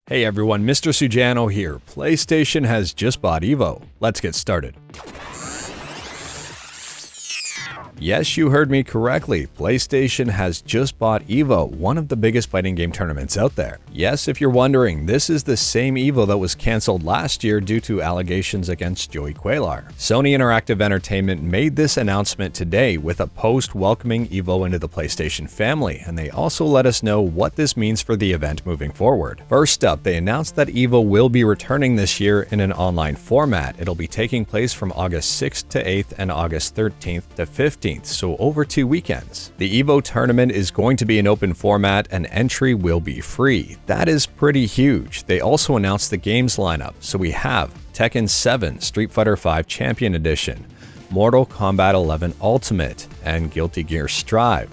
Hey everyone, Mr. Sujano here. PlayStation has just bought Evo. Let's get started. Yes, you heard me correctly. PlayStation has just bought Evo, one of the biggest fighting game tournaments out there. Yes, if you're wondering, this is the same Evo that was cancelled last year due to allegations against Joey Cuellar. Sony Interactive Entertainment made this announcement today with a post welcoming Evo into the PlayStation family, and they also let us know what this means for the event moving forward. First up, they announced that Evo will be returning this year in an online format. It'll be taking place from August 6th to 8th and August 13th to 15th. So over 2 weekends. The Evo Tournament is going to be an open format and entry will be free. That is pretty huge. They also announced the games lineup, so we have Tekken 7 Street Fighter V Champion Edition, Mortal Kombat 11 Ultimate, and Guilty Gear Strive.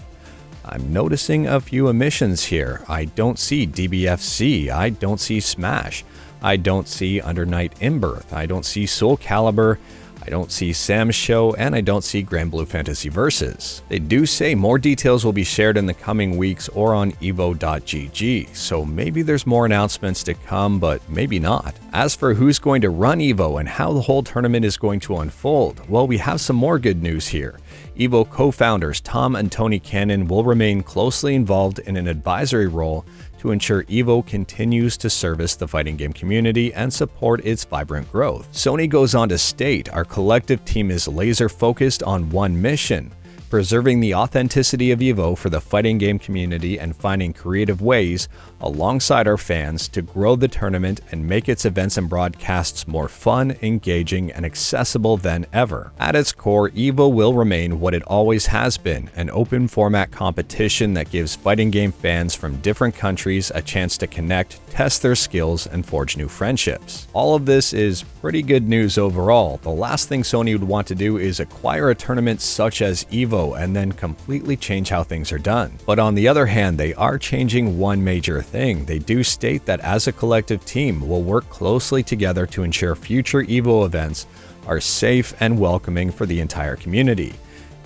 I'm noticing a few omissions here. I don't see DBFC, I don't see Smash, I don't see Under Night In-Birth, I don't see Soul Calibur, I don't see Sam's Show, and I don't see Grand Blue Fantasy Versus. They do say more details will be shared in the coming weeks or on evo.gg, so maybe there's more announcements to come, but maybe not. As for who's going to run Evo and how the whole tournament is going to unfold, well, we have some more good news here. Evo co-founders Tom and Tony Cannon will remain closely involved in an advisory role to ensure Evo continues to service the fighting game community and support its vibrant growth. Sony goes on to state, "Our collective team is laser focused on one mission, preserving the authenticity of Evo for the fighting game community and finding creative ways alongside our fans to grow the tournament and make its events and broadcasts more fun, engaging, and accessible than ever." At its core, Evo will remain what it always has been, an open format competition that gives fighting game fans from different countries a chance to connect, test their skills, and forge new friendships. All of this is pretty good news overall. The last thing Sony would want to do is acquire a tournament such as Evo and then completely change how things are done. But on the other hand, they are changing one major thing. They do state that as a collective team, we'll work closely together to ensure future Evo events are safe and welcoming for the entire community.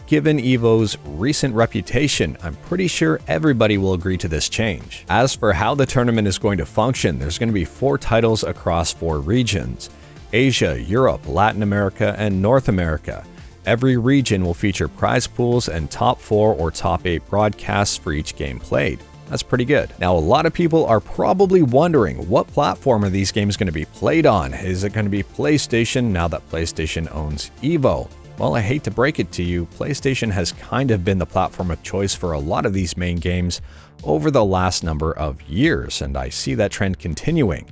Given Evo's recent reputation, I'm pretty sure everybody will agree to this change. As for how the tournament is going to function, there's going to be 4 titles across 4 regions: Asia, Europe, Latin America, and North America. Every region will feature prize pools and top 4 or top 8 broadcasts for each game played. That's pretty good. Now, a lot of people are probably wondering, what platform are these games going to be played on? Is it going to be PlayStation now that PlayStation owns Evo? Well, I hate to break it to you, PlayStation has kind of been the platform of choice for a lot of these main games over the last number of years, and I see that trend continuing.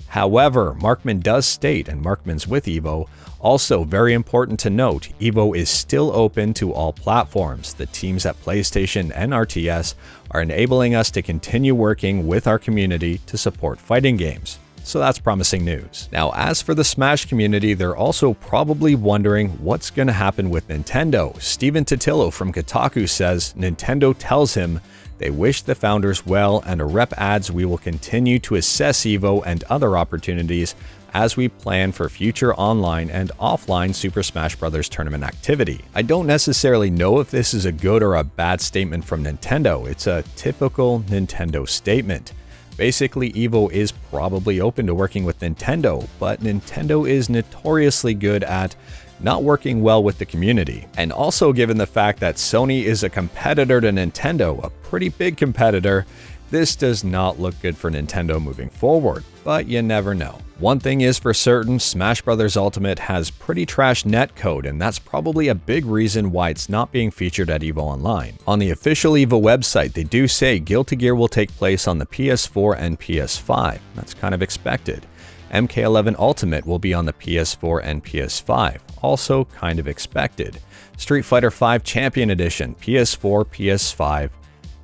However, Markman does state, and Markman's with Evo, also very important to note, Evo is still open to all platforms. The teams at PlayStation and RTS are enabling us to continue working with our community to support fighting games. So that's promising news. Now, as for the Smash community, they're also probably wondering what's going to happen with Nintendo. Steven Totillo from Kotaku says Nintendo tells him they wish the founders well, and a rep adds, "We will continue to assess Evo and other opportunities as we plan for future online and offline Super Smash Bros. Tournament activity." I don't necessarily know if this is a good or a bad statement from Nintendo. It's a typical Nintendo statement. Basically, Evo is probably open to working with Nintendo, but Nintendo is notoriously good at not working well with the community. And also, given the fact that Sony is a competitor to Nintendo, a pretty big competitor, this does not look good for Nintendo moving forward, but you never know. One thing is for certain, Smash Bros. Ultimate has pretty trash netcode, and that's probably a big reason why it's not being featured at EVO Online. On the official EVO website, they do say Guilty Gear will take place on the PS4 and PS5. That's kind of expected. MK11 Ultimate will be on the PS4 and PS5, also kind of expected. Street Fighter V Champion Edition, PS4, PS5,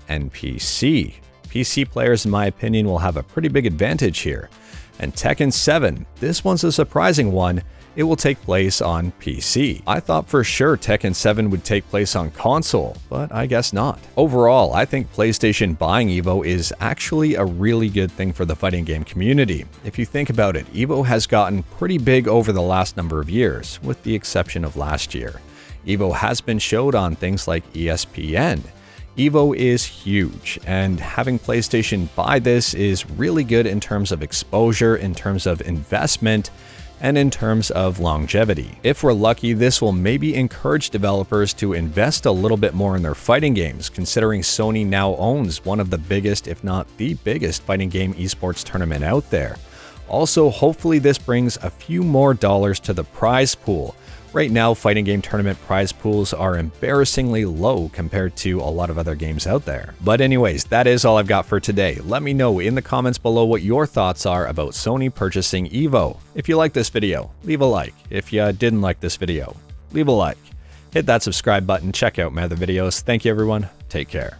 and PC. PC players, in my opinion, will have a pretty big advantage here. And Tekken 7, this one's a surprising one. It will take place on PC. I thought for sure Tekken 7 would take place on console, but I guess not. Overall, I think PlayStation buying Evo is actually a really good thing for the fighting game community. If you think about it, Evo has gotten pretty big over the last number of years, with the exception of last year. Evo has been showed on things like ESPN. Evo is huge, and having PlayStation buy this is really good in terms of exposure, in terms of investment, and in terms of longevity. If we're lucky, this will maybe encourage developers to invest a little bit more in their fighting games, considering Sony now owns one of the biggest, if not the biggest, fighting game esports tournament out there. Also, hopefully this brings a few more dollars to the prize pool. Right now, fighting game tournament prize pools are embarrassingly low compared to a lot of other games out there. But anyways, that is all I've got for today. Let me know in the comments below what your thoughts are about Sony purchasing Evo. If you like this video, leave a like. If you didn't like this video, leave a like. Hit that subscribe button, check out my other videos. Thank you everyone, take care.